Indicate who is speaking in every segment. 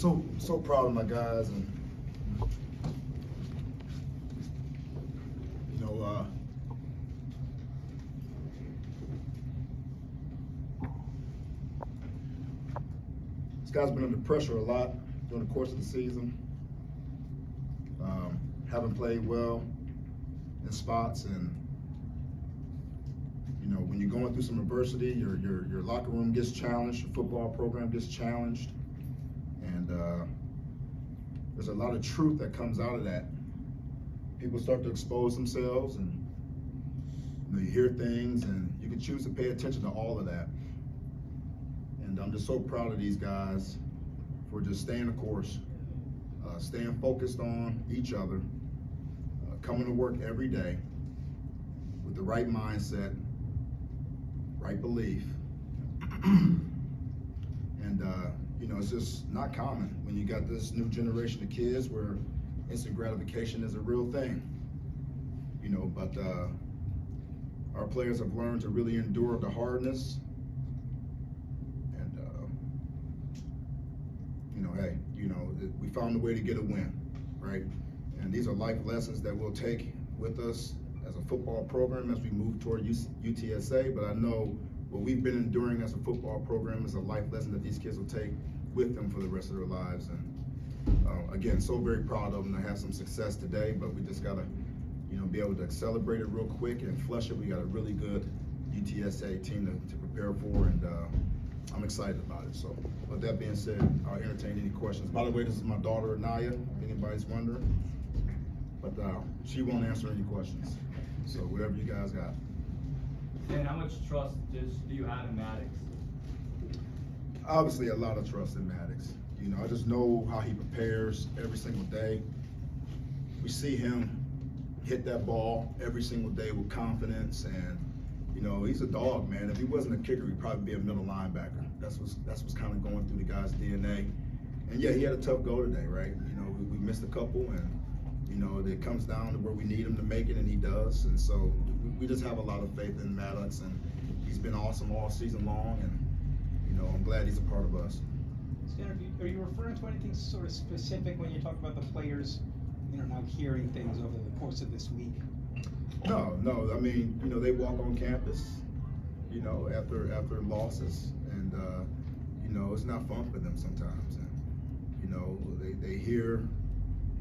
Speaker 1: so proud of my guys, and you know, this guy's been under pressure a lot during the course of the season. Haven't played well in spots, and you know, when you're going through some adversity, your locker room gets challenged, your football program gets challenged, and there's a lot of truth that comes out of that. People start to expose themselves, and you know, you hear things, and you can choose to pay attention to all of that. And I'm just so proud of these guys for just staying the course, staying focused on each other, coming to work every day with the right mindset, right belief. And you know, it's just not common when you got this new generation of kids where instant gratification is a real thing. You know, but our players have learned to really endure the hardness. And you know, hey, you know, we found a way to get a win, right? And these are life lessons that we'll take with us as a football program as we move toward UTSA. But I know what we've been enduring as a football program is a life lesson that these kids will take with them for the rest of their lives. And again, so very proud of them to have some success today, but we just gotta, you know, be able to celebrate it real quick and flush it. We got a really good UTSA team to prepare for, and I'm excited about it. So with that being said, I'll entertain any questions. By the way, this is my daughter, Anaya, if anybody's wondering. But she won't answer any questions. So whatever you guys got.
Speaker 2: Dan, how much trust do you have in Maddox?
Speaker 1: Obviously a lot of trust in Maddox. You know, I just know how he prepares every single day. We see him hit that ball every single day with confidence, and you know, he's a dog, man. If he wasn't a kicker, he'd probably be a middle linebacker. That's what's kind of going through the guy's DNA. And yeah, he had a tough go today, right? You know, we missed a couple, and you know, it comes down to where we need him to make it, and he does. And so we just have a lot of faith in Maddox, and he's been awesome all season long, and you know, I'm glad he's a part of us.
Speaker 3: Stan, are you referring to anything sort of specific when you talk about the players, you know, now hearing things over the course of this week?
Speaker 1: No. I mean, you know, they walk on campus, you know, after losses, and you know, it's not fun for them sometimes. And you know, they hear,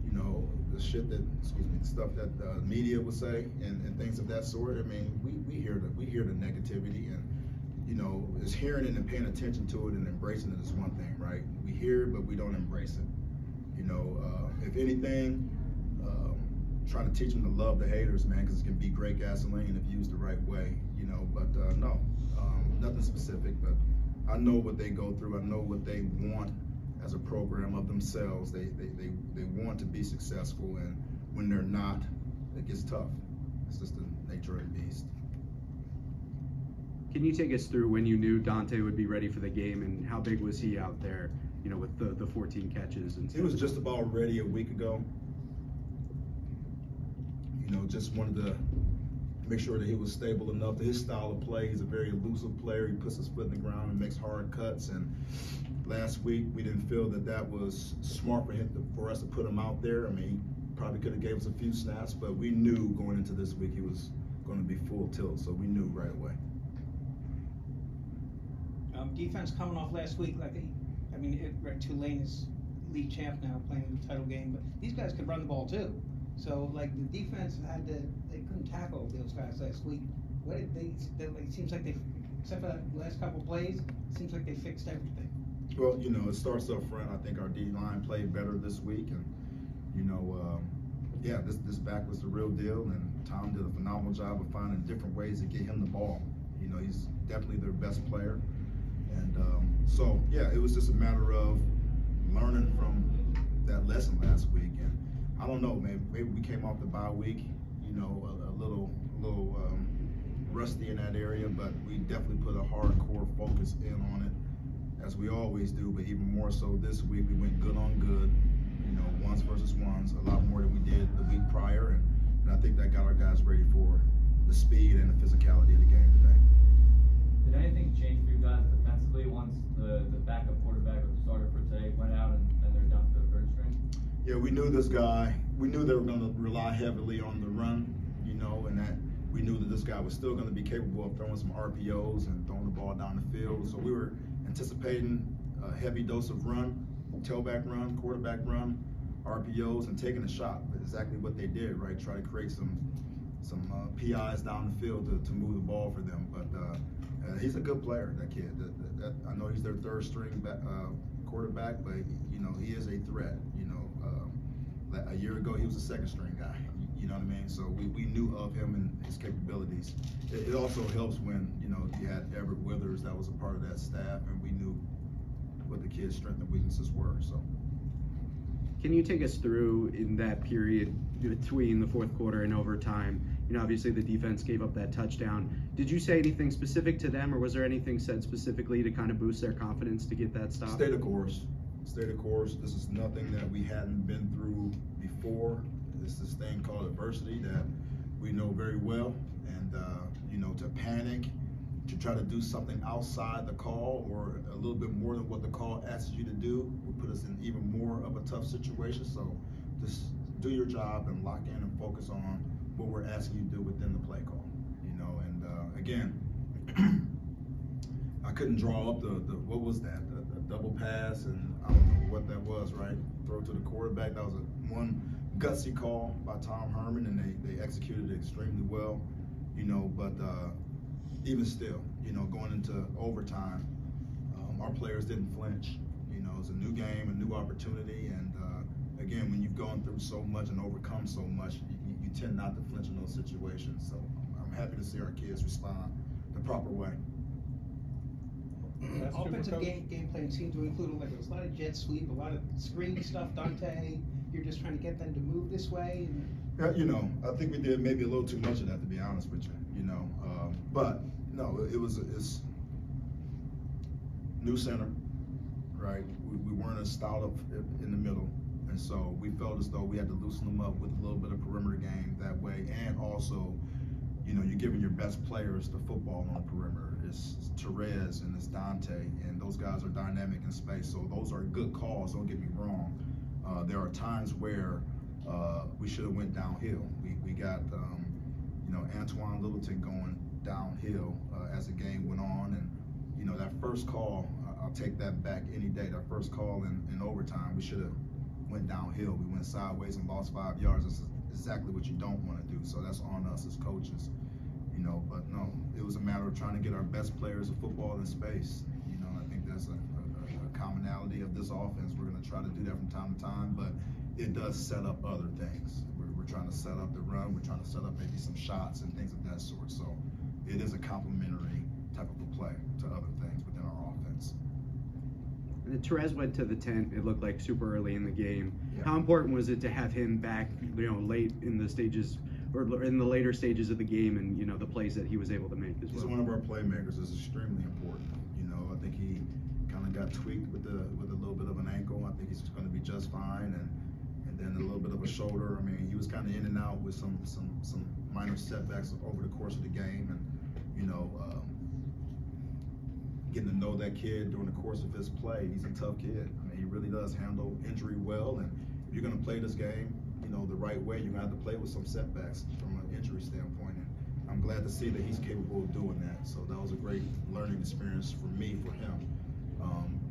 Speaker 1: you know, the shit that, the stuff that the media would say and things of that sort. I mean, we hear the negativity, and you know, is hearing it and paying attention to it and embracing it is one thing, right? We hear it, but we don't embrace it. You know, if anything, trying to teach them to love the haters, man, because it can be great gasoline if used the right way, you know. But no, nothing specific. But I know what they go through. I know what they want as a program of themselves. They want to be successful, and when they're not, it gets tough. It's just the nature of the beast.
Speaker 4: Can you take us through when you knew Dante would be ready for the game, and how big was he out there, you know, with the 14 catches and stuff?
Speaker 1: He was just about ready a week ago. You know, just wanted to make sure that he was stable enough. His style of play, he's a very elusive player. He puts his foot in the ground and makes hard cuts. And last week, we didn't feel that was smart for us to put him out there. I mean, he probably could have gave us a few snaps, but we knew going into this week he was going to be full tilt, so we knew right away.
Speaker 3: Defense coming off last week, Tulane is league champ now, playing the title game, but these guys could run the ball too. So like the defense they couldn't tackle those guys last week. It seems like except for that last couple plays, it seems like they fixed everything.
Speaker 1: Well, you know, it starts up front. I think our D line played better this week, and you know, yeah, this back was the real deal, and Tom did a phenomenal job of finding different ways to get him the ball. You know, he's definitely their best player, and so yeah, it was just a matter of learning from that lesson last week. And I don't know, maybe we came off the bye week, you know, a little rusty in that area, but we definitely put a hardcore focus in on it, as we always do, but even more so this week. We went good on good, you know, ones versus ones, a lot more than we did the week prior, and I think that got our guys ready for the speed and the physicality of the game today.
Speaker 2: Did anything change for you guys defensively once the backup quarterback or the starter for today went out and they're down to the third string?
Speaker 1: Yeah, we knew this guy. We knew they were going to rely heavily on the run, and that we knew that this guy was still going to be capable of throwing some RPOs and throwing the ball down the field. So we were anticipating a heavy dose of run, tailback run, quarterback run, RPOs, and taking a shot. But exactly what they did, right? Try to create some PIs down the field to move the ball for them. But he's a good player, that kid. I know he's their third string quarterback, but he is a threat. A year ago he was a second string guy. You know what I mean? So we knew of him and his capabilities. It also helps when you had Everett Withers that was a part of that staff, and we knew what the kid's strengths and weaknesses were. So.
Speaker 4: Can you take us through in that period between the fourth quarter and overtime? Obviously the defense gave up that touchdown. Did you say anything specific to them, or was there anything said specifically to kind of boost their confidence to get that stop?
Speaker 1: Stay the course. Stay the course. This is nothing that we hadn't been through before. This is this thing called adversity that we know very well. And, to panic, to try to do something outside the call or a little bit more than what the call asks you to do will put us in even more of a tough situation. So just do your job and lock in and focus on what we're asking you to do within the play call. And again, I couldn't draw up the what was that? The double pass, and I don't know what that was, right? Throw to the quarterback. That was one gutsy call by Tom Herman, and they executed it extremely well. But even still, going into overtime, our players didn't flinch. It's a new game, a new opportunity, and again, when you've gone through so much and overcome so much, you tend not to flinch in those situations. So I'm happy to see our kids respond the proper way.
Speaker 3: Offensive game plan seemed to include there was a lot of jet sweep, a lot of screen stuff. Dante, you're just trying to get them to move this way.
Speaker 1: I think we did maybe a little too much of that, to be honest with you. But no, it's new center, right? We weren't as stout up in the middle, and so we felt as though we had to loosen them up with a little bit of perimeter game that way, and also, you're giving your best players the football on the perimeter. It's Therese and it's Dante, and those guys are dynamic in space. So those are good calls. Don't get me wrong. There are times where we should have went downhill. We got Antoine Littleton going downhill as the game went on, and that first call, I'll take that back any day. That first call in overtime, we should have went downhill. We went sideways and lost 5 yards. This is exactly what you don't want to do. So that's on us as coaches. But no, it was a matter of trying to get our best players of football in space. I think that's a commonality of this offense. We're going to try to do that from time to time, but it does set up other things. We're trying to set up the run. We're trying to set up maybe some shots and things of that sort. So it is a complementary type of a play to other things within our offense.
Speaker 4: Therese went to the tent, it looked like super early in the game.
Speaker 1: Yeah.
Speaker 4: How important was it to have him back, late in the stages, or in the later stages of the game, and the plays that he was able to make as well?
Speaker 1: He's one of our playmakers. It's extremely important. I think he kind of got tweaked with a little bit of an ankle. I think he's going to be just fine, and then a little bit of a shoulder. I mean, he was kind of in and out with some minor setbacks over the course of the game, and getting to know that kid during the course of his play. He's a tough kid. I mean, he really does handle injury well, and if you're going to play this game, the right way, you're going to have to play with some setbacks from an injury standpoint. And I'm glad to see that he's capable of doing that. So that was a great learning experience for me, for him.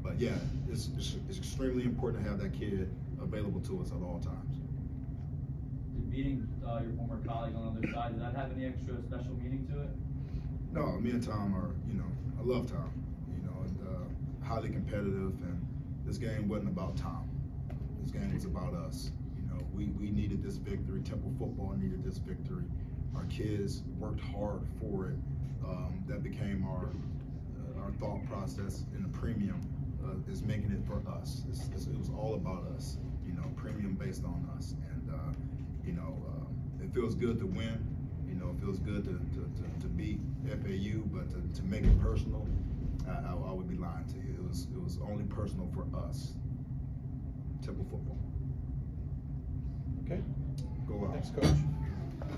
Speaker 1: But yeah, it's extremely important to have that kid available to us at all times.
Speaker 2: Did beating your former colleague on the other side, did that have any extra special meaning to it?
Speaker 1: No, me and Tom are, I love Tom, and highly competitive, and this game wasn't about Tom. This game was about us. We needed this victory. Temple football needed this victory. Our kids worked hard for it. That became our thought process in the premium is making it for us. It was all about us, premium based on us. And, it feels good to win. It feels good to beat FAU, but to make it personal, I would be lying to you. It was only personal for us. Temple football.
Speaker 5: Okay.
Speaker 1: Go out.
Speaker 5: Thanks, Coach.